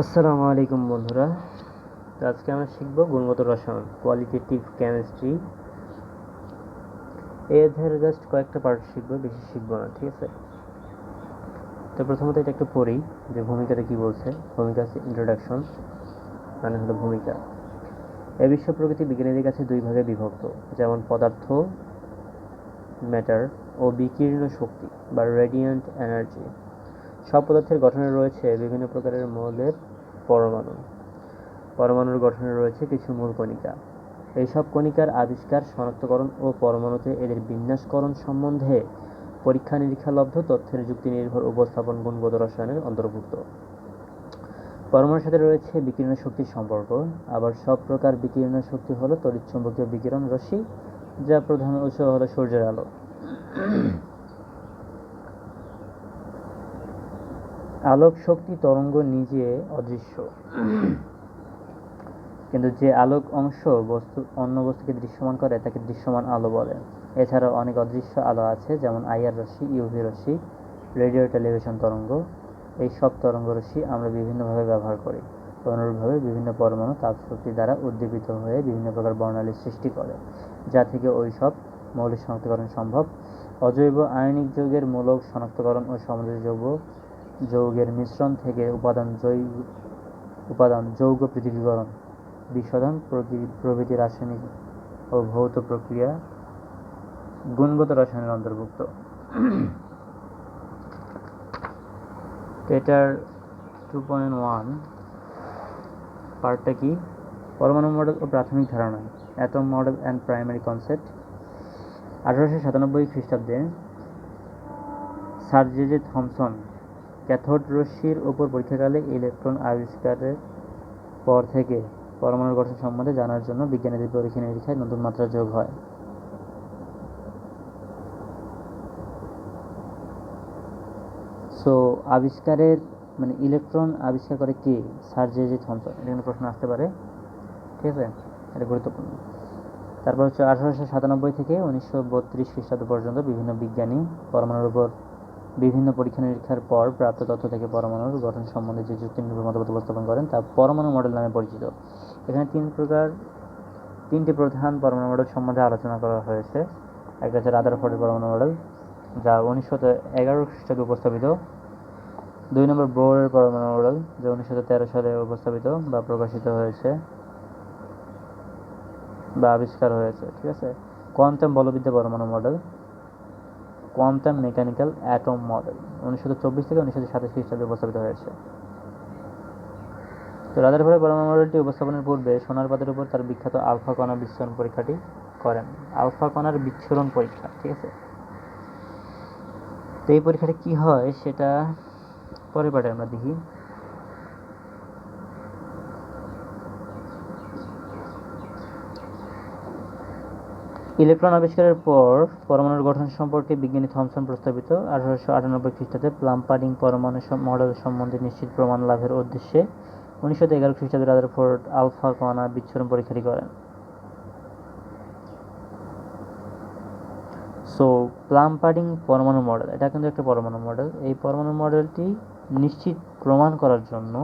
আসসালামু আলাইকুম বন্ধুরা। তো আজকে আমরা শিখব গুণগত রসায়ন, কোয়ালিটেটিভ কেমিস্ট্রি। এই অধ্যায়ের জাস্ট কয়েকটা পার্ট শিখবো, বেশি শিখবো না, ঠিক আছে? তো প্রথমত এটা একটু পড়ি যে ভূমিকাটা কি বলছে। ভূমিকা আছে ইন্ট্রোডাকশন, মানে হলো ভূমিকা। এই বিশ্ব প্রকৃতি বিজ্ঞানীদের কাছে দুই ভাগে বিভক্ত, যেমন পদার্থ ম্যাটার ও বিকিরণ শক্তি বা রেডিয়েন্ট এনার্জি। সব পদার্থের গঠনে রয়েছে বিভিন্ন প্রকারের মৌলের পরমাণু। পরমাণুর গঠনে রয়েছে কিছু মূল কণিকা। এইসব কণিকার আবিষ্কার, শনাক্তকরণ ও পরমাণুতে এদের বিন্যাসকরণ সম্বন্ধে পরীক্ষা-নিরীক্ষালব্ধ তথ্যের যুক্তিনির্ভর উপস্থাপন গুণগত রসায়নের অন্তর্ভুক্ত। পরমাণুর সাথে রয়েছে বিকিরণ শক্তির সম্পর্ক। আবার সব প্রকার বিকিরণ শক্তি হলো তড়িৎচুম্বকীয় বিকিরণ রশ্মি, যা প্রধান উৎস হলো সূর্যের আলো। আলোক শক্তি তরঙ্গ নিজে অদৃশ্য, কিন্তু যে আলোক অংশ অন্য বস্তুকে দৃশ্যমান করে তাকে দৃশ্যমান আলো বলে। এছাড়াও অনেক অদৃশ্য আলো আছে, যেমন আইআর রশ্মি, ইউভি রশ্মি, রেডিও টেলিভিশন তরঙ্গ। এই সব তরঙ্গ রশ্মি আমরা বিভিন্নভাবে ব্যবহার করি। অনুরূপভাবে বিভিন্ন পরমাণু তাপশক্তি দ্বারা উদ্দীপিত হয়ে বিভিন্ন প্রকার বর্ণালী সৃষ্টি করে, যা থেকে ওই সব মৌলিক শনাক্তকরণ সম্ভব। অজৈব আয়নিক যৌগের মূলক শনাক্তকরণ ও সমযোজী যৌগের মিশ্রণ থেকে উপাদান যৌগ পৃথকীকরণ, বিশোধন প্রভৃতি রাসায়নিক ও ভৌত প্রক্রিয়া গুণগত রসায়নের অন্তর্ভুক্ত। এটার 2.1 পার্টটা কি? পরমাণু মডেল ও প্রাথমিক ধারণা, atom model and primary concept. 1897 খ্রিস্টাব্দে স্যার জে থমসন ক্যাথোড রশ্মির উপর পরীক্ষাকালে ইলেকট্রন আবিষ্কারের পর থেকে পরমাণুর গঠন সম্বন্ধে জানার জন্য বিজ্ঞানীদের পরীক্ষা-নিরীক্ষায় নতুন মাত্রা যোগ হয়। সো আবিষ্কারের মানে ইলেকট্রন আবিষ্কার করে কে? Sir J Thomson. এখানে প্রশ্ন আসতে পারে, ঠিক আছে? এটা গুরুত্বপূর্ণ। তারপর হচ্ছে 1897 থেকে 1932 খ্রিস্টাব্দ পর্যন্ত বিভিন্ন বিজ্ঞানী পরমাণুর উপর বিভিন্ন পরীক্ষা-নিরীক্ষার পর প্রাপ্ত তথ্য থেকে পরমাণুর গঠন সম্বন্ধে যে যুক্তিনির্ভর মতবাদ উপস্থাপন করেন তা পরমাণু মডেল নামে পরিচিত। এখানে তিনটি প্রধান পরমাণু মডেল সম্বন্ধে আলোচনা করা হয়েছে। একটা হচ্ছে রাদারফোর্ডের পরমাণু মডেল, যা 1911 খ্রিস্টাব্দে উপস্থাপিত। 2 নম্বর বোরের পরমাণু মডেল, যা 1913 সালে উপস্থাপিত বা প্রকাশিত হয়েছে বা আবিষ্কার হয়েছে, ঠিক আছে? কোয়ান্টাম বলবিদ্যা পরমাণু model, quantum mechanical atom model, 1924 থেকে 1927 খ্রিস্টাব্দে উপস্থাপিত হয়েছে। তো রাদারফোর্ডের পরমাণু মডেলটি উপস্থাপনের পূর্বে সোনার পাতের উপর তার বিখ্যাত আলফা কণা বিচ্ছুরণ পরীক্ষাটি করেন। আলফা কণার বিচ্ছুরণ পরীক্ষা, ঠিক আছে? তো এই পরীক্ষাটা কি হয় সেটা পরের পার্টে আমরা দেখি। ইলেকট্রন আবিষ্কারের পর পরমাণুর গঠন সম্পর্কে বিজ্ঞানী থমসন প্রস্তাবিত 1898 খ্রিস্টাব্দে প্লাম-পাডিং পরমাণু মডেল সম্বন্ধে নিশ্চিত প্রমাণ লাভের উদ্দেশ্যে 1911 খ্রিস্টাব্দে রাদারফোর্ড আলফা কণা বিচ্ছুরণ পরীক্ষাটি করেন। সো প্লাম-পাডিং পরমাণু মডেল, এটা কিন্তু একটা পরমাণু মডেল। এই পরমাণু মডেলটি নিশ্চিত প্রমাণ করার জন্য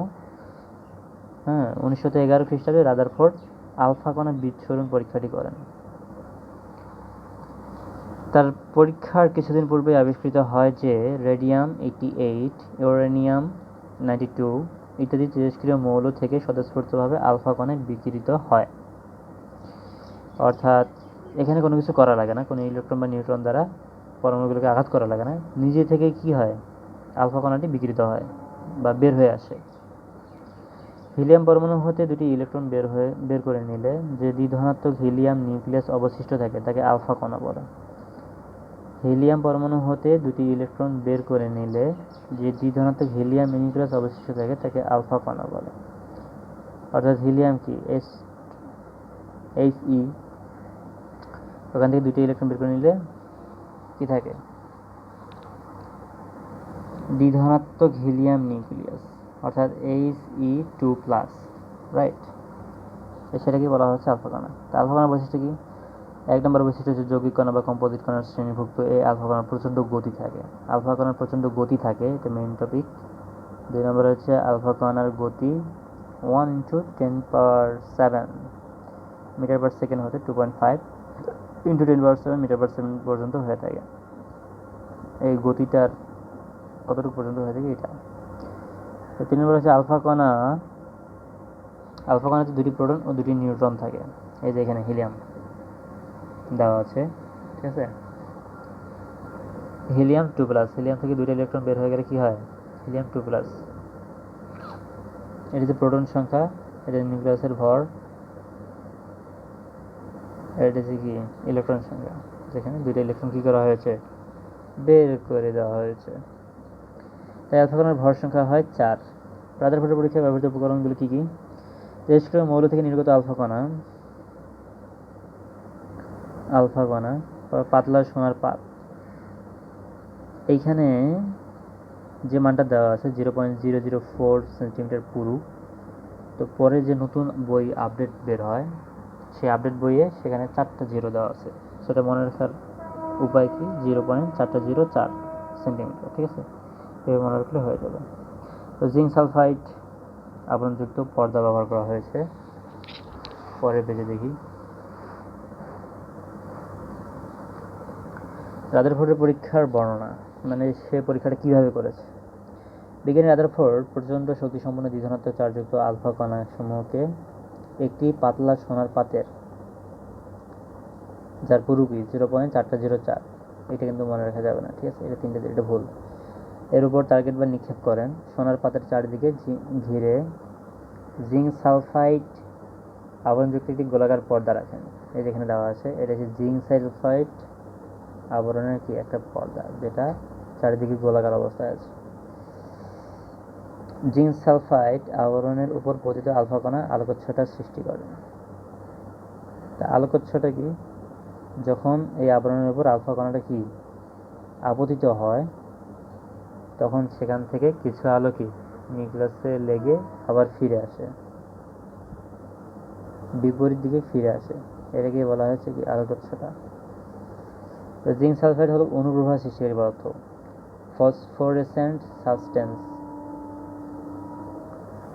1911 খ্রিস্টাব্দে রাদারফোর্ড আলফা কণা বিচ্ছুরণ পরীক্ষাটি করেন। তার পরীক্ষার কিছুদিন পূর্বে আবিষ্কৃত হয় যে রেডিয়াম 88, ইউরেনিয়াম 92 ইত্যাদি তেজস্ক্রিয় মৌল থেকে স্বতঃস্ফূর্তভাবে আলফা কণায় বিকিরিত হয়। অর্থাৎ এখানে কোনো কিছু করা লাগে না, কোনো ইলেকট্রন বা নিউট্রন দ্বারা পরমাণুগুলোকে আঘাত করা লাগে না, নিজে থেকে কি হয়, আলফা কণাটি বিকিরিত হয় বা বের হয়ে আসে। হিলিয়াম পরমাণু হতে দুটি ইলেকট্রন বের করে নিলে যে দ্বিধনাত্মক হিলিয়াম নিউক্লিয়াস অবশিষ্ট থাকে তাকে আলফা কণা বলে। হিলিয়াম পরমাণু হতে দুটি ইলেকট্রন বের করে নিলে যে দ্বিধনাত্মক হিলিয়াম নিউক্লিয়াস অবশিষ্ট থাকে তাকে আলফা কণা বলে। অর্থাৎ হিলিয়াম কি He, ওখান থেকে দুটি ইলেকট্রন বের করে নিলে কি থাকে, দ্বিধনাত্মক হিলিয়াম নিউক্লিয়াস, অর্থাৎ He2+, রাইট? সেটাকে বলা হচ্ছে আলফা কণা। তা আলফা কণার বৈশিষ্ট্য কি? 1 নম্বর বৈশিষ্ট্য হচ্ছে যৌগিক কণা বা কম্পোজিট কণার শ্রেণীভুক্ত এই আলফা কণার প্রচণ্ড গতি থাকে। আলফা কণার প্রচণ্ড গতি থাকে, এটা মেইন টপিক। 2 নম্বর হচ্ছে আলফা কণার গতি 1 × 10⁻⁷ মিটার পার সেকেন্ড হতে 2.5 × 10⁻⁷ মিটার পার সেকেন্ড পর্যন্ত হয়ে থাকে। এই গতিটার কতটুকু পর্যন্ত হয়ে থাকে এটা। তো 3 নম্বর হচ্ছে আলফা কণাতে 2টি প্রোটন ও 2টি নিউট্রন থাকে। এই যে এখানে হিলিয়াম দেওয়া আছে, ঠিক আছে। হিলিয়াম 2+, হিলিয়াম থেকে 2টা ইলেকট্রন বের হয়ে গেলে কি হয়? হিলিয়াম 2+। এটি যে প্রোটন সংখ্যা, এটা নিউক্লিয়াসের ভর, এটা যে কি ইলেকট্রন সংখ্যা, যেখানে 2টা ইলেকট্রন কি করা হয়েছে? বের করে দেওয়া হয়েছে। তাই আলফা কণার ভর সংখ্যা হয় 4। রাদারফোর্ডের পরীক্ষায় ব্যবহৃত উপকরণগুলো কি কি? তেজস্ক্রিয় মৌল থেকে নির্গত আলফা কণা পাতলা সোনার পাত। এইখানে যে মানটা দেওয়া আছে 0.004 সেন্টিমিটার পুরু। তো পরে যে নতুন বই আপডেট বের হয়, সেই আপডেট বইয়ে সেখানে 4টা জিরো দেওয়া আছে। সেটা মনে রাখার উপায় কি? 0.404 সেন্টিমিটার, ঠিক আছে। এভাবে মনে রাখলে হয়ে যাবে। তো জিঙ্ক সালফাইড আবরণযুক্ত পর্দা ব্যবহার করা হয়েছে। পরের পেজে দেখি। রাদারফোর্ডের পরীক্ষার বর্ণনা, মানে সে পরীক্ষাটা কিভাবে করেছে। বিজ্ঞানী রাদারফোর্ড প্রচণ্ড শক্তিসম্পন্ন দ্বিধনাত্মক চার্জযুক্ত আলফা কণা সমূহকে একটি পাতলা সোনার পাতের, যার পুরু কি 0.404, এটা কিন্তু মনে রাখা যাবে না, ঠিক আছে। এটা ভুল। এর উপর টার্গেট বা নিক্ষেপ করেন। সোনার পাতের চারিদিকে ঘিরে জিঙ্ক সালফাইড আবরণযুক্ত একটি গোলাকার পর্দা রাখেন। এই যেখানে দেওয়া আছে, এটা হচ্ছে জিঙ্ক সালফাইড আবরণের কি একটা পর্দা, যেটা চারিদিকে গোলাকার অবস্থায় আছে। জিঙ্ক সালফাইড আবরণের উপর পতিত আলফা কণা আলোকচ্ছটা সৃষ্টি করে। তা আলোকচ্ছটা কি? যখন এই আবরণের উপর আলফা কণাটা কি আপতিত হয়, তখন সেখান থেকে কিছু আলো কি নিউক্লিয়াসে লেগে আবার ফিরে আসে, বিপরীত দিকে ফিরে আসে। এটাকে বলা হয়েছে কি আলোকচ্ছটা। জিঙ্ক সালফাইড হলো অনুপ্রভা সৃষ্টিকারী পদার্থ, ফসফোরেসেন্ট সাবস্টেন্স।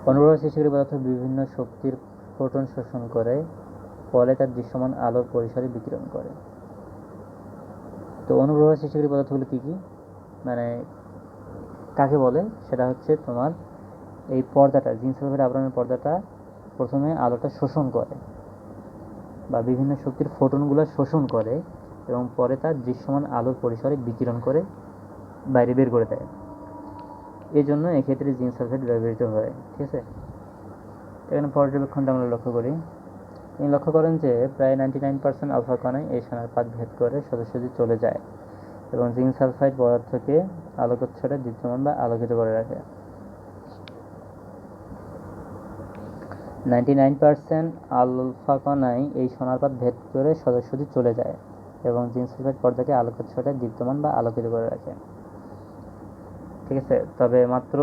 অনুপ্রভা সৃষ্টিকারী পদার্থ বিভিন্ন শক্তির ফোটন শোষণ করে, ফলে তার দৃশ্যমান আলোর পরিসরে বিকিরণ করে। তো অনুপ্রভা সৃষ্টিকারী পদার্থগুলো কি কি, মানে কাকে বলে? সেটা হচ্ছে তোমার এই পর্দাটা, জিঙ্ক সালফাইড আবরণের পর্দাটা প্রথমে আলোটা শোষণ করে, বা বিভিন্ন শক্তির ফোটনগুলো শোষণ করে, এবং পরে তার দৃশ্যমান আলোর পরিসরে বিকিরণ করে বাইরে বের করে দেয়। এই জন্য এক্ষেত্রে জিঙ্ক সালফাইড ব্যবহৃত হয়, ঠিক আছে। এখানে পর্যবেক্ষণটা আমরা লক্ষ্য করি। তিনি লক্ষ্য করেন যে প্রায় 99% আলফা কণায় এই সোনার পাত ভেদ করে সোজাসুজি চলে যায়, এবং জিঙ্ক সালফাইড পদার্থকে আলোকচ্ছটা দীপ্যমান বা আলোকিত করে রাখে। 99% আলফা কণায় এই সোনার পাত ভেদ করে সোজাসুজি চলে যায়, এবং জিঙ্ক সালফাইড পর্দাকে আলোকচ্ছটায় দীপ্যমান বা আলোকিত করে রাখে, ঠিক আছে। তবে মাত্র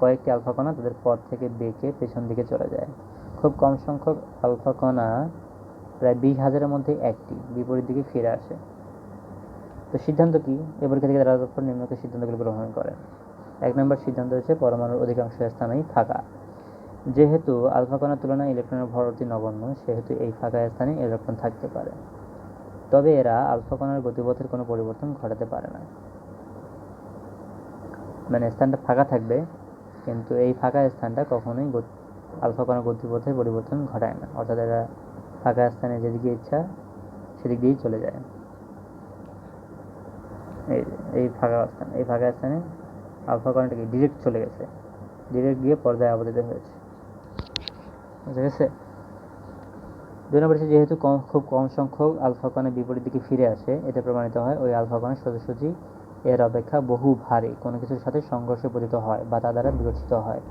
কয়েকটি আলফা কণা তাদের পথ থেকে বেঁকে পেছন দিকে চলে যায়। খুব কম সংখ্যক আলফা কণা, প্রায় 20,000-এর মধ্যে একটি, বিপরীত দিকে ফিরে আসে। তো সিদ্ধান্ত কি? এ পরীক্ষা থেকে রাদারফোর্ড নিম্নলিখিত সিদ্ধান্তগুলো গ্রহণ করেন। 1 নম্বর সিদ্ধান্ত হচ্ছে পরমাণুর অধিকাংশ স্থানেই ফাঁকা। যেহেতু আলফা কণার তুলনায় ইলেকট্রনের ভর অতি নগণ্য, সেহেতু এই ফাঁকা স্থানে ইলেকট্রন থাকতে পারে, তবে এরা আলফা কণার গতিপথের কোনো পরিবর্তন ঘটাতে পারে না। মানে স্থানটা ফাঁকা থাকবে, কিন্তু এই ফাঁকা স্থানটা কখনোই আলফা কণার গতিপথের পরিবর্তন ঘটায় না। অর্থাৎ এরা ফাঁকা স্থানে যেদিকে ইচ্ছা সেদিক দিয়েই চলে যায়। এই ফাঁকা স্থানে আলফা কণাটা কি ডিরেক্ট চলে গেছে, ডিরেক্ট গিয়ে পর্দায় আবদ্ধ হয়েছে, বুঝা গেছে। 2 নম্বর হচ্ছে যেহেতু খুব কম সংখ্যক আলফা কণা বিপরীত দিকে ফিরে আসে, এতে প্রমাণিত হয় ওই আলফা কণা সোজাসুজি এর অপেক্ষা বহু ভারী কোনো কিছুর সাথে সংঘর্ষে পতিত হয় বা তা দ্বারা বিকশিত হয়।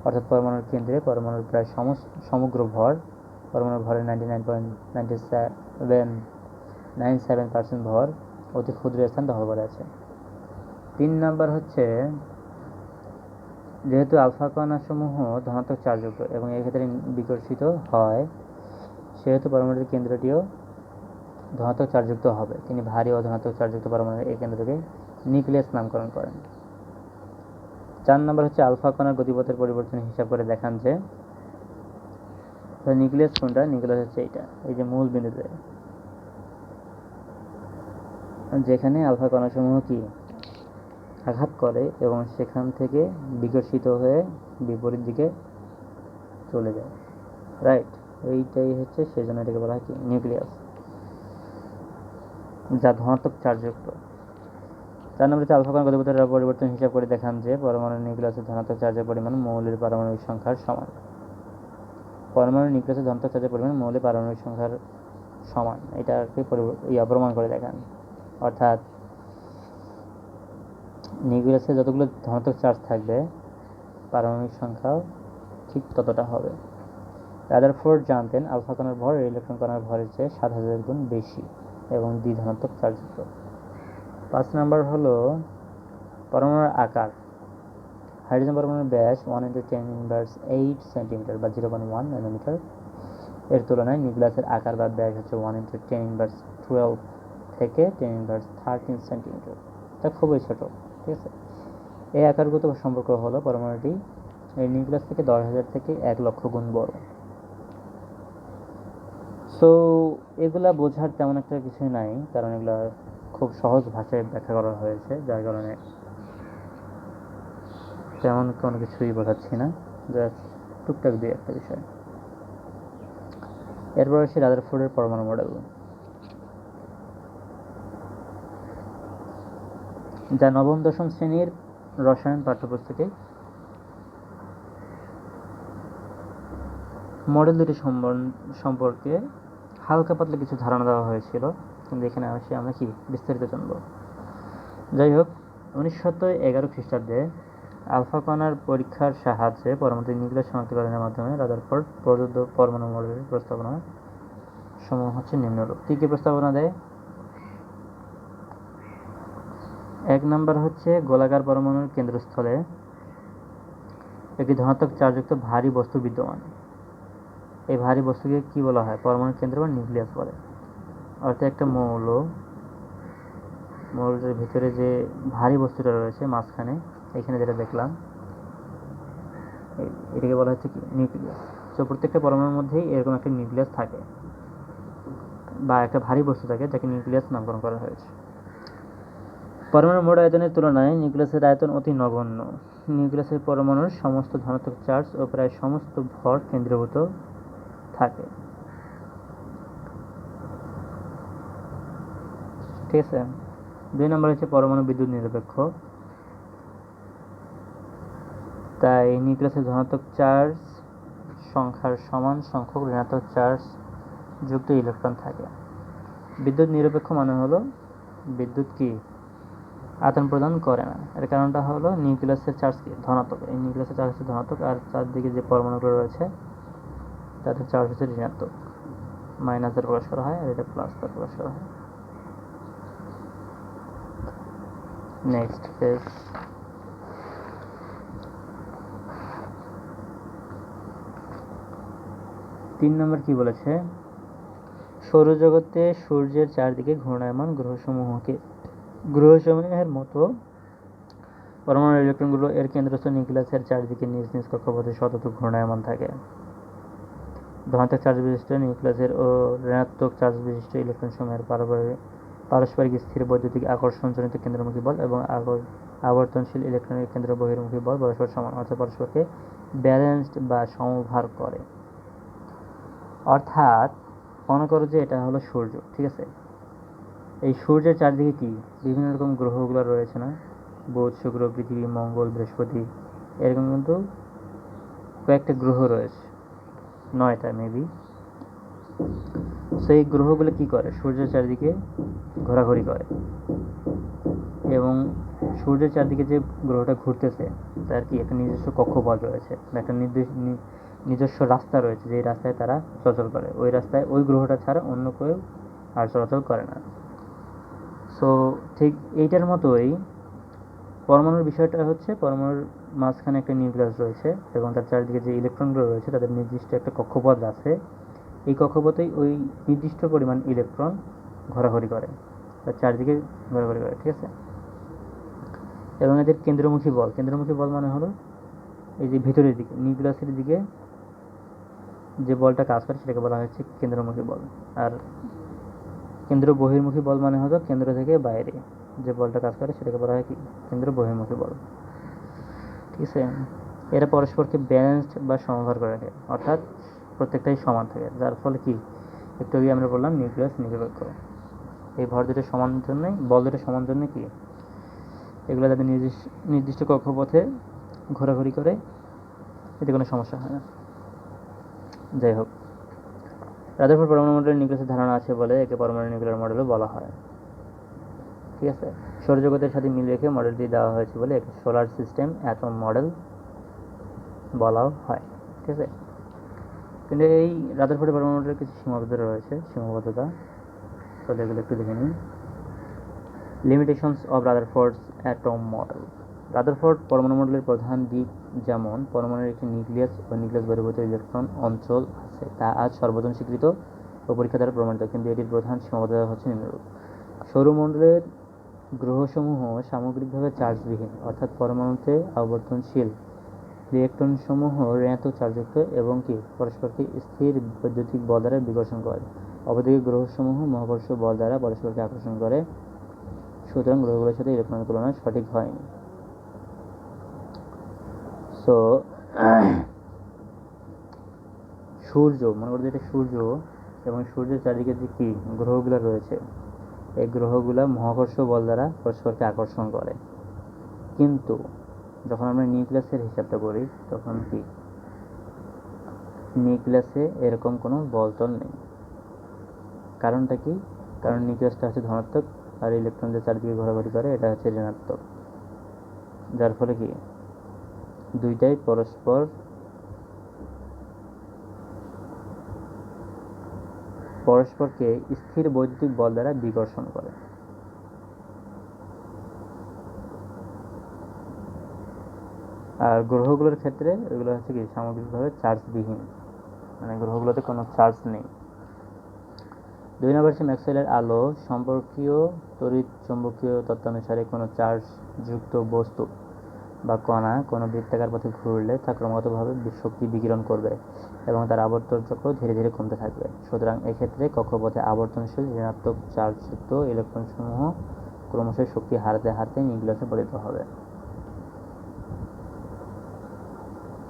অর্থাৎ পরমাণুর কেন্দ্রে পরমাণুর প্রায় সমগ্র ভর, পরমাণুর ভরের 99.97% ভর অতি ক্ষুদ্র স্থান দখল করে আছে। 3 নম্বর হচ্ছে যেহেতু আলফা কণাসমূহ ধনাত্মক চার্জযুক্ত এবং এক্ষেত্রে বিকশিত হয়, সেহেতু পরমাণুর কেন্দ্রটিও ধনাত্মক চার্জযুক্ত হবে। তিনি ভারী ও ধনাত্মক চার্জযুক্ত পরমাণুর এই কেন্দ্রকে নিউক্লিয়াস নামকরণ করেন। 4 নম্বর হচ্ছে আলফা কণার গতিপথের পরিবর্তন হিসাব করে দেখান যে নিউক্লিয়াস কোনটা, নিউক্লিয়াস হচ্ছে এইটা, এই যে মূল বিন্দুতে যেখানে আলফা কণাসমূহ কি আঘাত করে এবং সেখান থেকে বিকশিত হয়ে বিপরীত দিকে চলে যায়, রাইট? এইটাই হচ্ছে, সেজন্য এটাকে বলা হয় কি নিউক্লিয়াস, যা ধনাত্মক চার্জযুক্ত। 4 নম্বরে আলফা কণার গতিপথের পরিবর্তন হিসাব করে দেখান যে পরমাণুর নিউক্লিয়াসের ধনাত্মক চার্জের পরিমাণ মৌলের পারমাণবিক সংখ্যার সমান। পরমাণুর নিউক্লিয়াসের ধনাত্মক চার্জের পরিমাণ মৌলের পারমাণবিক সংখ্যার সমান, এটাকে প্রমাণ করে দেখান। অর্থাৎ নিউক্লিয়াসে যতগুলো ধনাত্মক চার্জ থাকবে পারমাণবিক সংখ্যাও ঠিক ততটা হবে। রাদারফোর্ড জানতেন আলফা কণার ভর ইলেকট্রন কণার ভরের চেয়ে 7000 গুণ বেশি এবং দ্বিধনাত্মক চার্জযুক্ত। 5 নম্বর হলো পরমাণুর আকার। হাইড্রোজেন পরমাণুর ব্যাস 1×10⁻8 সেন্টিমিটার বা 0.1 ন্যানোমিটার এর তুলনায় নিউক্লিয়াসের আকার বা ব্যাস হচ্ছে 1×10⁻12 থেকে 10⁻13 সেন্টিমিটার। এটা খুবই ছোট, ঠিক আছে। এই আকারগত সম্পর্ক হলো পরমাণুটি এই নিউক্লিয়াস থেকে 10,000 থেকে 1,00,000 গুণ বড়। সো এগুলা বোঝার তেমন একটা কিছু নাই, কারণ এগুলা খুব সহজ ভাষায় ব্যাখ্যা করা হয়েছে, যার কারণে তেমন কোনো কিছুই বোঝাচ্ছি না, জাস্ট টুকটাক দিয়ে একটা বিষয়। এরপর আসি রাদারফোর্ডের পরমাণু মডেল, যা নবম দশম শ্রেণীর রসায়ন পাঠ্যপুস্তকে মডেল দুটি সম্পর্কে হালকা পাতলা কিছু ধারণা দেওয়া হয়েছিল, কিন্তু এখানে আসি আমরা কি বিস্তারিত জানব। যাই হোক, 1911 খ্রিস্টাব্দে আলফা কণার পরীক্ষার সাহায্যে পরমাণু নিউক্লিয়াস শনাক্তকরণের মাধ্যমে রাদারফোর্ড প্রদত্ত পরমাণু মডেলের প্রস্তাবনা সমূহ হচ্ছে নিম্নরূপ। কী কী প্রস্তাবনা দেয়? 1 নম্বর হচ্ছে গোলাকার পরমাণুর কেন্দ্রস্থলে একটি ধনাত্মক চার্জযুক্ত ভারী বস্তু বিদ্যমান। এই ভারী বস্তুকে কি বলা হয়? পরমাণুর কেন্দ্র বা নিউক্লিয়াস বলে। অর্থাৎ একটা মৌলটার ভিতরে যে ভারী বস্তুটা রয়েছে মাঝখানে, এখানে যেটা দেখলাম, এটাকে বলা হচ্ছে কি নিউক্লিয়াস। তো প্রত্যেকটা পরমাণুর মধ্যেই এরকম একটা নিউক্লিয়াস থাকে বা একটা ভারী বস্তু থাকে, যাকে নিউক্লিয়াস নামকরণ করা হয়েছে। পরমাণুর মোট আয়তনের তুলনায় নিউক্লিয়াসের আয়তন অতি নগণ্য। নিউক্লিয়াসের পরমাণুর সমস্ত ধনাত্মক চার্জ ও প্রায় সমস্ত ভর কেন্দ্রীভূত থাকে, ঠিক আছে। 2 নম্বর হচ্ছে পরমাণু বিদ্যুৎ নিরপেক্ষ। তাই নিউক্লিয়াসের ধনাত্মক চার্জ সংখ্যার সমান সংখ্যক ঋণাত্মক চার্জ যুক্ত ইলেকট্রন থাকে। বিদ্যুৎ নিরপেক্ষ মানে হলো বিদ্যুৎ কি আদান প্রদান করে না। এর কারণটা হলো নিউক্লিয়াসের চার্জ কি ধনাত্মক, এই নিউক্লিয়াসের চার্জ হচ্ছে ধনাত্মক, আর চারদিকে যে পরমাণুগুলো রয়েছে তাদের চার্জ হচ্ছে ঋণাত্মক, মাইনাস দ্বারা প্রকাশ করা হয়, আর এটা প্লাস দ্বারা প্রকাশ করা হয়। Next page. 3 নম্বর কি বলেছে? সৌরজগতে সূর্যের চারদিকে ঘূর্ণায়মান গ্রহসমূহের মতো পরমাণুর ইলেকট্রনগুলো এর কেন্দ্রস্থ নিউক্লিয়াসের চারদিকে নিজ নিজ কক্ষপথে সতত ঘূর্ণায়মান থাকে। ধনাত্মক চার্জ বিশিষ্ট নিউক্লিয়াসের ও ঋণাত্মক চার্জ বিশিষ্ট ইলেকট্রনসমূহের পারস্পরিক স্থির বৈদ্যুতিক আকর্ষণজনিত কেন্দ্রমুখী বল এবং আবর্তনশীল ইলেকট্রনের কেন্দ্র বহির্মুখী বল পরস্পর সমান, অর্থাৎ পরস্পরকে ব্যালেন্সড বা সমভার করে। অর্থাৎ মনে করো যে এটা হলো সূর্য, ঠিক আছে। এই সূর্যের চারদিকে কি বিভিন্ন রকম গ্রহগুলো রয়েছে না, বুধ, শুক্র, পৃথিবী, মঙ্গল, বৃহস্পতি, এরকম কিন্তু কয়েকটা গ্রহ রয়েছে, 9টা মেবি। সেই গ্রহগুলো কি করে? সূর্যের চারদিকে ঘোরাঘুরি করে, এবং সূর্যের চারদিকে যে গ্রহটা ঘুরতেছে তার কি একটা নিজস্ব কক্ষপথ রয়েছে, একটা নিজস্ব রাস্তা রয়েছে, যে রাস্তায় তারা চলাচল করে। ওই রাস্তায় ওই গ্রহটা ছাড়া অন্য কেউ আর চলাচল করে না। সো ঠিক এইটার মতোই পরমাণুর বিষয়টা হচ্ছে, পরমাণুর মাঝখানে একটা নিউক্লিয়াস রয়েছে এবং তার চারিদিকে যে ইলেকট্রনগুলো রয়েছে তাদের নির্দিষ্ট একটা কক্ষপথ আছে। এই কক্ষপথেই ওই নির্দিষ্ট পরিমাণ ইলেকট্রন ঘোরাঘুরি করে, তার চারদিকে ঘোরাঘুরি করে, ঠিক আছে। এবং এদের কেন্দ্রমুখী বল মানে হলো এই যে ভিতরের দিকে নিউক্লিয়াসের দিকে যে বলটা কাজ করে সেটাকে বলা হচ্ছে কেন্দ্রমুখী বল। আর কেন্দ্র বহির্মুখী বল মানে হলো কেন্দ্র থেকে বাইরে যে বলটা কাজ করে সেটাকে বলা হয় কি কেন্দ্র বহির্মুখী বল। ঠিক আছে, এরা পরস্পরকে ব্যালেন্সড বা সমভার করে রাখে, অর্থাৎ প্রত্যেকটাই সমান থাকে, যার ফলে কি একটু আগে আমরা বললাম নিউক্লিয়াস নিরপেক্ষ। এই ভর দুটো সমান জন্যই বল দুটো সমান জন্য কি এগুলো যাতে নির্দিষ্ট কক্ষপথে ঘোরাঘুরি করে এতে কোনো সমস্যা হয় না। যাই হোক, রাদারফোর্ড পরমাণু মডেলের নিউক্লিয়াসের ধারণা আছে বলে একে পরমাণু নিউক্লিয়ার মডেলও বলা হয়। ঠিক আছে, সৌরজগতের সাথে মিল রেখে মডেলটি দেওয়া হয়েছে বলে একে সোলার সিস্টেম অ্যাটম মডেল বলাও হয়। ঠিক আছে, কিন্তু এই রাদারফোর্ড পরমাণু মডেলের কিছু সীমাবদ্ধতা, তাহলে এগুলো একটু দেখে নিই। Limitations of Rutherford's atom model. Rutherford পরমাণু মডেলের প্রধান দিক যেমন পরমাণুর একটি নিউক্লিয়াস ও নিউক্লিয়াস বহির্ভূত ইলেকট্রন অঞ্চল আছে তা আজ সর্বজন স্বীকৃত ও পরীক্ষা দ্বারা প্রমাণিত, কিন্তু এটির প্রধান সীমাবদ্ধতা হচ্ছে নিম্নরূপ। সৌরমণ্ডলের গ্রহসমূহ সামগ্রিকভাবে চার্জবিহীন, অর্থাৎ পরমাণুতে আবর্তনশীল ইলেকট্রনসমূহ ঋণাত্মক চার্জযুক্ত এবং কি পরস্পরকে স্থির বৈদ্যুতিক বল দ্বারা বিকর্ষণ করে। অপরদিকে গ্রহসমূহ মহাকর্ষ বল দ্বারা পরস্পরকে আকর্ষণ করে, সুতরাং গ্রহগুলোর সাথে ইলেকট্রনের তুলনা সঠিক হয়নি। সো সূর্য মনে করতে এটা সূর্য এবং সূর্যের চারিদিকে যে কি গ্রহগুলো রয়েছে এই গ্রহগুলো মহাকর্ষ বল দ্বারা পরস্পরকে আকর্ষণ করে, কিন্তু যখন আমরা নিউক্লিয়াসের হিসাবটা করি তখন কি নিউক্লিয়াসে এরকম কোনো বলতল নেই। কারণটা কি? কারণ নিউক্লিয়াসটা হচ্ছে ধনাত্মক আর ইলেকট্রন যে চারিদিকে ঘোরাঘুরি করে এটা হচ্ছে ঋণাত্মক, যার ফলে কি দুইটাই পরস্পরকে স্থির বৈদ্যুতিক বল দ্বারা বিকর্ষণ করে। আর গ্রহগুলোর ক্ষেত্রে এগুলো হচ্ছে কি সামগ্রিকভাবে চার্জবিহীন, মানে গ্রহগুলোতে কোনো চার্জ নেই। 2 নম্বর হচ্ছে ম্যাক্সওয়েলের আলো সম্পর্কীয় তড়িৎ চৌম্বকীয় তত্ত্বানুসারে কোনো চার্জযুক্ত বস্তু বা কণা কোনো বৃত্তাকার পথে ঘুরলে তা ক্রমাগতভাবে শক্তি বিকিরণ করবে এবং তার আবর্তন চক্র ধীরে ধীরে কমতে থাকবে। সুতরাং এক্ষেত্রে কক্ষপথে আবর্তনশীল ঋণাত্মক চার্জযুক্ত ইলেকট্রনসমূহ ক্রমশ শক্তি হারাতে হারাতে নিউক্লিয়াসে পতিত হবে।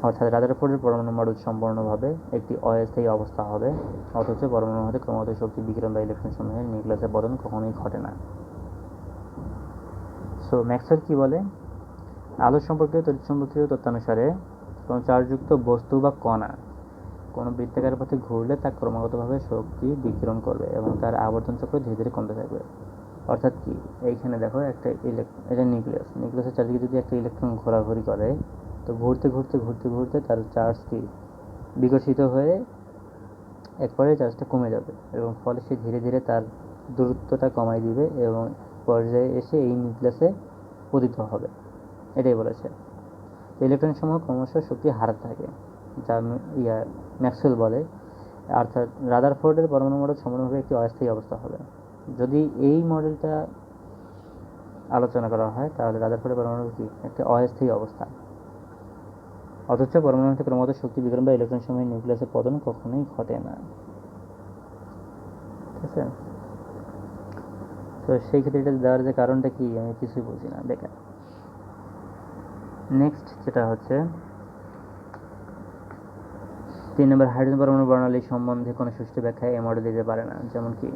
অর্থাৎ রাদারফোর্ডের পরমাণু মডেল সম্পূর্ণভাবে একটি অস্থায়ী অবস্থা হবে, অথচ পরমাণু হতে ক্রমাগত শক্তি বিকিরণ বা ইলেকট্রন সমূহের নিউক্লিয়াসে পতন কখনোই ঘটে না। সো ম্যাক্সওয়েল কি বলে? আলো সম্পর্কীয় তড়িৎচুম্বকীয় তত্ত্বানুসারে কোনো চার্জযুক্ত বস্তু বা কণা কোনো বৃত্তাকার পথে ঘুরলে তা ক্রমাগতভাবে শক্তি বিকিরণ করবে এবং তার আবর্তন চক্র ধীরে ধীরে কমতে থাকবে। অর্থাৎ কি এইখানে দেখো একটা এটা নিউক্লিয়াসের চারদিকে যদি একটা ইলেকট্রন ঘোরাঘুরি করে তো ঘুরতে ঘুরতে ঘুরতে ঘুরতে তার চার্জ কি বিকশিত হয়ে এক পর্যায়ে চার্জটা কমে যাবে এবং ফলে সে ধীরে ধীরে তার দূরত্বটা কমাই দিবে এবং পর্যায়ে এসে এই নিউক্লিয়াসে পতিত হবে, এটাই বলেছে। ইলেকট্রন সমূহ ক্রমশ শক্তি হারাতে থাকে, যা ম্যাক্সওয়েল বলে। অর্থাৎ রাদারফোর্ডের পরমাণু মডেল সম্পূর্ণভাবে একটি অস্থায়ী অবস্থা হবে। যদি এই মডেলটা আলোচনা করা হয় তাহলে রাদারফোর্ডের পরমাণু কি একটা অস্থায়ী অবস্থা, অথচ পরমাণু হতে ক্রমাগত শক্তি বিকিরণ বা ইলেকট্রন সমূহের নিউক্লিয়াসের পতন কখনোই ঘটে না। ঠিক আছে, তো সেই ক্ষেত্রে এটা দেওয়ার যে কারণটা কি আমি কিছুই বুঝি না, বেকার। নেক্সট যেটা হচ্ছে 3 নম্বর, হাইড্রোজেন পরমাণু বর্ণালী সম্বন্ধে কোনো সুষ্ঠু ব্যাখ্যা এই মডেল দিতে পারে না। যেমন কি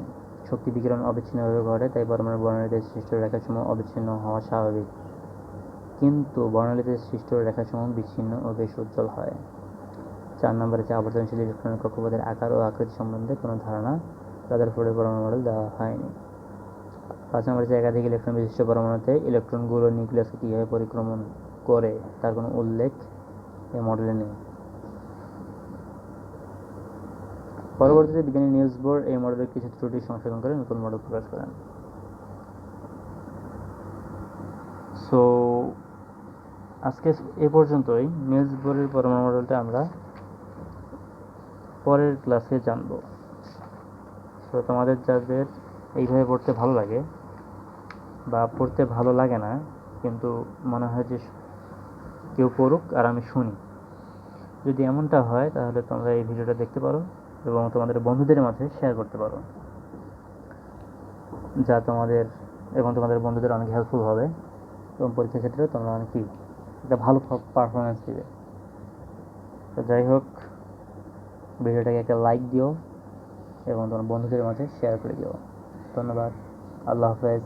শক্তি বিকিরণ অবিচ্ছিন্নভাবে ঘটে, তাই পরমাণু বর্ণালীতে সৃষ্ট রেখাসমূহ অবিচ্ছিন্ন হওয়া স্বাভাবিক, কিন্তু বর্ণালীতে সৃষ্ট রেখাসমূহ বিচ্ছিন্ন ও বেশ উজ্জ্বল হয়। 4 নম্বর হচ্ছে আবর্তনশীল ইলেকট্রনের কক্ষপথের আকার ও আকৃতি সম্বন্ধে কোনো ধারণা রাদারফোর্ডের পরমাণু মডেল দেওয়া হয়নি। 5 নম্বর হচ্ছে একাধিক ইলেকট্রন বিশিষ্ট পরমাণুতে ইলেকট্রনগুলো নিউক্লিয়াসকে কীভাবে পরিক্রমণ করে তার কোনো উল্লেখ এই মডেলে নেই। পরবর্তীতে বিজ্ঞানী নিলস বোর এই মডেলের কিছু ত্রুটি সংশোধন করে নতুন মডেল প্রকাশ করেন। সো আজকে এ পর্যন্তই। নিলস বোরের পরমাণু মডেলটা আমরা পরের ক্লাসে জানবো। সো তোমাদের যাদের এইভাবে পড়তে ভালো লাগে বা পড়তে ভালো লাগে না কিন্তু মনে হয় যে কেউ পড়ুক আর আমি শুনি। যদি এমনটা হয় তাহলে তোমরা এই ভিডিওটা দেখতে পারো এবং তোমাদের বন্ধুদের মাঝে শেয়ার করতে পারো, যা তোমাদের এবং তোমাদের বন্ধুদের অনেক হেল্পফুল হবে এবং পরীক্ষার ক্ষেত্রে তোমরা অনেক কি একটা ভালো পারফরমেন্স দিবে। তো যাই হোক, ভিডিওটাকে একটা লাইক দিও এবং তোমার বন্ধুদের মাঝে শেয়ার করে দিও। ধন্যবাদ। আল্লাহ হাফেজ।